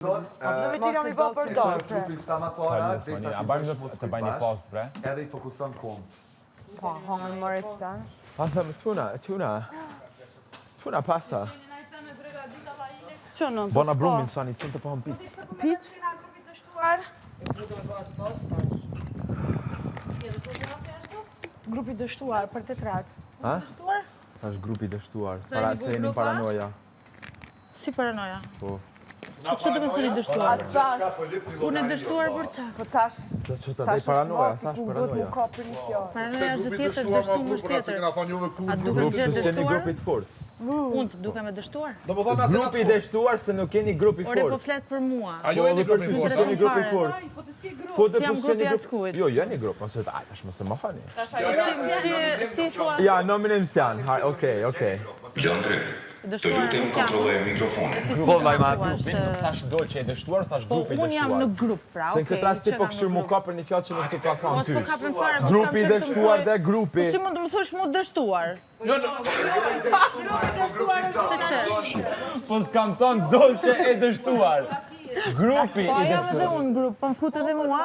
Në me tira mi po për dorë. A bajmë të bajnë një pas, bre? Edhe I fokuson kund. Po, hongër mëre që ta. Pasta me tuna pasta. Që në? Bona brumin, sani, cënë të pohën pizë. Pizë? Grupi dështuar për të tratë. Ha? Është grupi dështuar. Se jeni paranoja. Si paranoja? Po. Po që të me thëni dështuar? Unë e dështuar për që? Po tash Që të dhej paranoja, thash ku paranoja. duhet mu ka për një fjallë. Paranoja është gjë tjetër, dështuar është tjetër. A duke Grupi gjë se jeni dështuar? grupi të fort. Unë të duke me dështuar? Grupi dështuar se nuk jeni grupi Ore, po fort. fletë për mua. Jo, jeni grupi fort. Jeni grupi fort. Po Si jam grupi askujt. Jo, jeni grup, ose aj, tash mos e më fani. Si thua Ja, nominim s'jan. Okej. Të lutem kontrolloj mikrofonin. Po vllajma, thash dolçe e dështuar, thash Po, grupi unë jam në dështuar. grup, pra, Se në okej. këtë rast ti që po kam këshir në mu grup. ka për një fjalë që nuk të ka thonë Mos ty. po kapën fare, mos Grupi kam qenë të më dështuar thuaj. dhe grupi. Po si mund të më thush mu dështuar? Po s'kam thonë dolçe e dështuar. Grupi Po i jam edhe dështuar. unë në grup, po më fut edhe mua.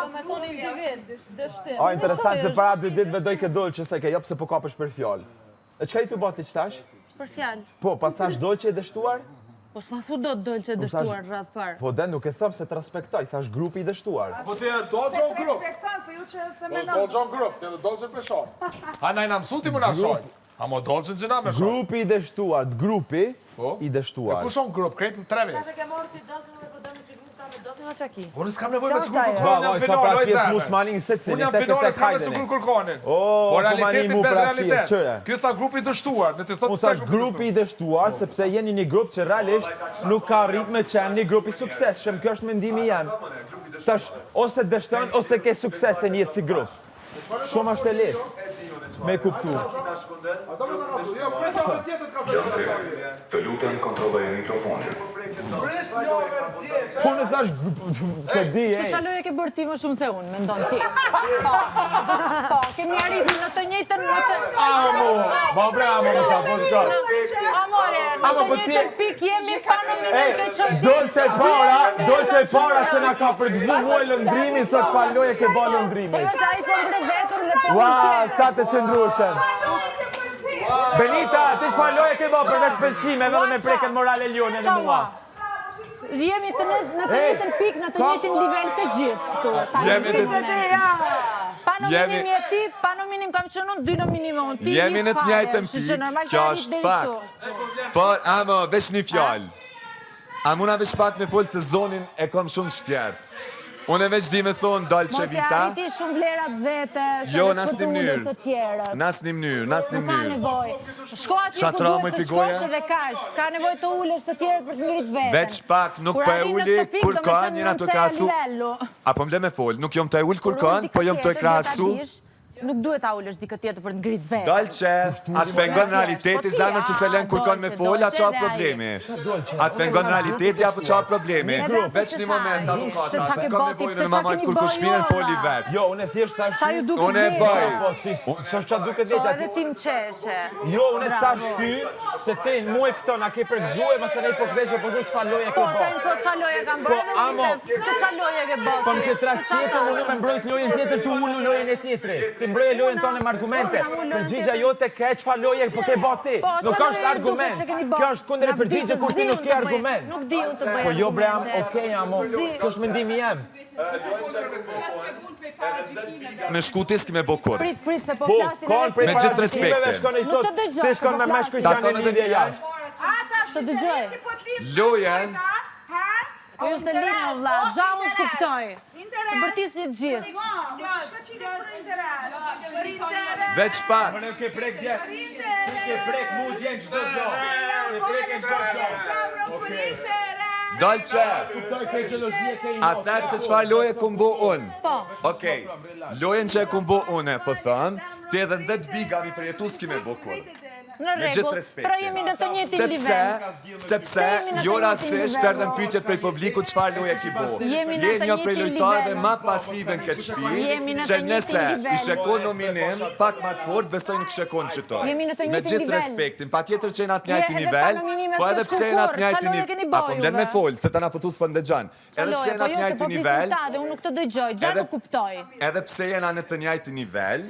A, interesant se para 2 ditë vedoj ke dolçe, thaj ke jop se po kapësh për fjalë. E çka I tu bati qtash? Për fjalë. Po, pa thash dolçe e dështuar? Po s'ma thu do të dolçe dështuar rrath parë. Po den nuk e thëm se të respektoj, thash grupi I dështuar. Po ti do gjon grup. Respektan se ju që se me Do gjon grup, ti do gjon për shok. Ha na na mësuti më na shoj. A mo do gjon gjëna me shok. Grupi I dështuar, grupi Po? I dështuar. Ku shon grup, krejt në 3 vjet. ke morë ti dolcën me kodëm të grupta me dolcën o çaki. Unë s'kam nevojë me sigur Va, kërkonin në sa final, pra oj pjesë zeme. musmanin se cili, Unë jam tek e finale, tek s'kam me hajdeni. sigur kërkonin. O, Po po realiteti mani mu bet pra realitet. pjesë, qëre. Ky tha grupi dështuar, në ti thot Unë thash grupi I dështuar, sepse jeni një grup që realisht nuk ka arrit me qenë një grup I suksesshëm. Kjo është mendimi jam. Tash, ose dështon, ose ke sukses e njëtë si grup. Shumë është e lehtë me kuptu. Të lutem kontrolloj mikrofonin. Po në thash, se di, Se qa loje ke bërë ti më shumë se unë, me ndonë ti. Po, kemi arritur në të njëjtën Amo, ma bre, amo, më sa po të ka. Amore, në Amo, të po ti- njëjtën pik jemi pa në minën ke qënë ti. Dolçe para që na ka përgëzu muaj lëndrimi, thot pa loje ke ba lëndrimi. Po sa I po mbre vetën dhe po Ua, më sa të qëndrushën. Benita, ti çfarë loje ke ba për veç pëlqimeve dhe me preket morale Lionja në mua. Jemi në të njëjtën pik, në të njëjtin nivel të gjithë këtu. Jemi të- Pa nominim je ti, pa nominim kam qenë unë, 2 nominim unë. Ti Jemi në të fare, njëjtën kështu që normal pikë, kjo ka është arrit deri fakt. këtu. Por, amo, veç një fjalë. A muna veç pak me folë se zonin e kom shumë shtjertë. Unë e veç di me thonë Dolce Mos e Vita. arriti shumë vlerat vete, Jo, se në asnjë të mënyrë. të tjerët. Në asnjë mënyrë. Nuk ka nevojë. Shko atje ku Shatra më duhet të pigoja? shkosh edhe kaq. S'ka nevojë të ulesh të tjerët për të ngritë veten. Veç pak, nuk Kur po e arrin në uli këtë pikë, kur do me ka thënë njëra të nëse e krasu. livellu. Apo mble me fol, nuk jom të e ul kur Kur kanë, unë po dikë jom të e tjetër, do ta krasu. dish, Nuk duhet ta ulesh dikë tjetër për të ngritë veten. Dolce, atë pengon realiteti zemër që se len kur kanë me fol, atë qa problemi. Atë pengon realiteti apo qa problemi. Veç një moment, avokata, se s'kam nevojnë në mamajt kur kur shminen foli vetë. Jo, unë e thjesht thash Qa ju duke Unë e bëj. Po, ti s'është qa duke Po dhejta. edhe ti më qeshe. Jo, unë e thash ty, se te në muaj këto na ke përgëzue, mëse ne po ktheshe, po du çfarë loje ke Po, sa bërë. në thot qa loje kam Po, bërë, edhe amo. unë them, se qa loje ke bërë. Po në këtë rast tjetër, unë me mbrojt lojën tjetër, tu ullu lojën e tjetëri. Ti mbroje lojën tonë me argumente. Përgjigja jote ke çfarë loje po ke bati. Po, Nuk qa është loje argument. duket se keni bërë. Kjo është kundër e Na përgjigje vdi kur që ti nuk s'di ke unë të bëj. argument. Nuk di unë të bëj Po jo bre, argumente. okej, amo. Kjo është mendimi jam. Me shkutis kime bo kur. Prit, se po Po, flasin kanë edhe prej Me gjithë paragjykimeve respektin. shkon ai Nuk thot, të dëgjoj, ti shkon po me flasin. meshkuj Ta janë thonë në edhe lidhje një jashtë. Të dëgjoj. Lojen, Po ju s'e lini o vlla, gja unë s'kuptoj. Të bërtisni të gjithë. veç pak. Ke prek dje. Ke prek mu dje çdo gjë. Ke prek çdo gjë. Dolce, Kuptoj ke xhelozie ke a thëtë se çfarë loje ku mbo unë. Po. Okej, lojen që e ku mbo une, po thëmë, ti edhe në 10 biga mi përjetu s'kime bo kur. Në me gjithë rregull, respektin. pra jemi në të njëjtin nivel. Sepse jo rastisht erdhën pyetjet prej publikut çfarë loje ki bo. Jemi në të Je një prej njëjtin lojtarëve nivel. më pasive në këtë Jemi shtëpi, në që të nëse njëjtin nivel. i shekon nominim pak më të fort, besoj nuk shekon çito. Jemi në të Me njëjtin gjithë nivel. respektin, patjetër që jena të njëjti Edhe nivel, pa nominime po edhe s'është pse jena të kurrë, njëjti çfarë nivel. keni Apo bëj vlen me juve? fol, se tana futus po ndëgjon. Edhe pse jena të njëjti nivel, Dhe unë nuk të dëgjoj, gjatë nuk kuptoj. edhe pse jena në të njëjti nivel,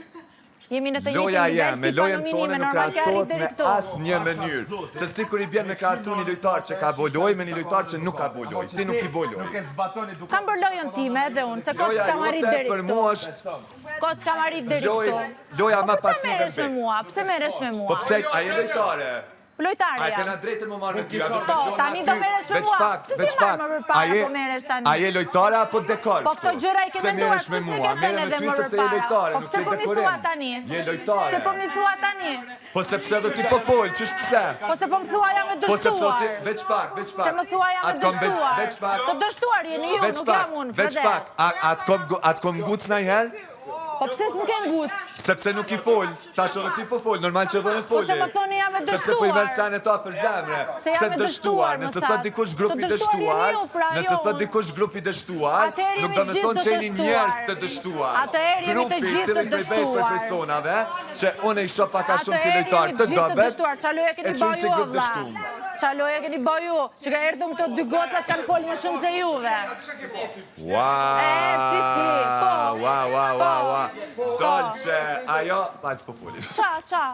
Jemi në të njëjtin loja nivel, jem, me ti pa lojën nominime, tonë nuk normal ke krahasohet arrit deri me këtu. asnjë mënyrë. Se sikur i bjen me krahasu një lojtar që ka bo lojë me një lojtar që nuk ka bo lojë. Ti nuk i bo lojë. Kam bërë lojën time edhe unë, se kot Loja s'kam arrit jote deri për këtu. mua është Kot s'kam arrit deri këtu. loja më Pse pasive merresh me në mua? Pse merresh me mua? Po pse a je lojtare? A e Lojtarja. kena drejtën më marrë me ty, a do të Po, me tani do merresh me veç mua. pak, Pse si veç marrë pak. më përpara po merresh tani? A je lojtare apo dekor? Po këto gjëra i ke Se menduar, merresh me pse s'me mua, ke thënë merre me edhe ty më sepse je përpara? lojtare, Po nuk pse je po mi dekorim. thua tani? Je lojtare. Se po mi thua tani? Po sepse do ti po fol, ç'është pse? Po se po më thua jam e Po sepse dështuar. ti veç pak, veç pak. Se më thua jam e Atë kom dështuar. veç pak. Të dështuar jeni ju, Veç nuk pak, jam unë, veç Frede. pak. Atë kom nguc ndonjëherë? Po pse s'më ke nguc? Sepse nuk i fol, tash edhe ti po fol, normal që dhënë foli. Po se më thoni jam e Sepse po i dështuar. merr sanë ta për zemre. Se jam Se e dështuar, dështuar, më nëse thatë. thot dikush grupi Të dështuar dështuar, jeni ju, pra, nëse jo thot unë. dikush grupi dështuar, Atëherë nuk jemi do të gjithë thonë të që jeni dështuar. njerëz të dështuar. Atëherë jemi të Grupi i gjithë cili të prej bëjt për dështuar. personave, që unë i shoh pak a shumë si Atëherë lojtar jemi të gjithë të dobet, dështuar. Qa loja e keni çojmë bëj si ju, grup vlla? dështuar. Qa loja keni bëj ju? Që ka erdhën këto dy gocat kanë folë më shumë se juve. Wow! Si, po. Wow. Dolce, ajo, pas po foli. Qa?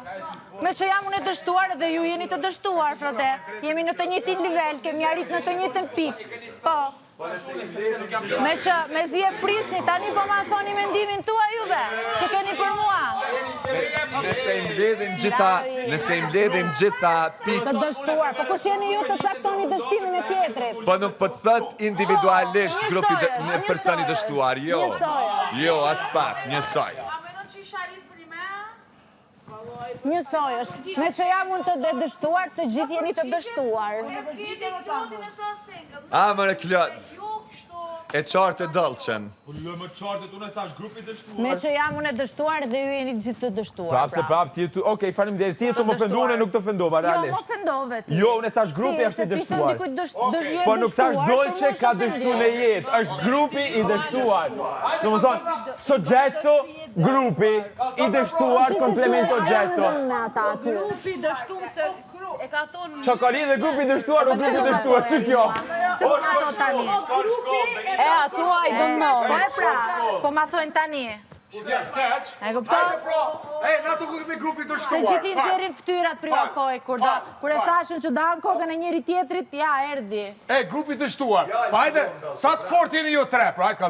Me që jam unë e dështuar dhe ju jeni të dështuar, frate. Jemi në të njëjtin nivel, kemi arrit në të njëjtin pikë. Po. Me që me zi e prisni, tani po ma thoni mendimin tua juve, që keni për mua. Nëse i mbledhim gjitha pikë, Të dështuar, po kush jeni ju të saktoni dështimin e tjetrit? po nuk po të thot individualisht grupi Njësoj, personi njësoj. dështuar, jo. Njësoj. Jo, as pak, njësoj. A menon që isha arrit primer? Njësoj është. Me që jam unë të dështuar, të gjithë jeni të dështuar. Eskiti Klotin e so single. A më në klot, Ju kështu. e qartë e dëllqen. Me që jam unë e dështuar dhe ju jeni gjithë të dështuar. Prap se prap, ti tu, okej, faleminderit, ti të më ofenduar, unë nuk të ofendova, Jo, më realisht. ofendove ti. Jo, unë thash grupi është i dështuar. Po nuk thash dojë që ka dështu në jetë, është grupi i dështuar. Do më thonë, soggetto, grupi, i dështuar, komplemento oggetto. Grupi dështum se e ka thonë Qokali dhe grupi dështuar, o grupi dështuar, që kjo? Se po ma thonë tani. E, atua I don't know. Po e pra, po ma thonë tani. E kupton? Na të kemi grupi të Se shtuar. gjithi nxjerrin fytyrat priva poj, kur e thashën që danë kokën e njëri tjetrit, ja, erdi. Grupi të shtuar. Pa hajde, sa të fort jeni ju tre, pra,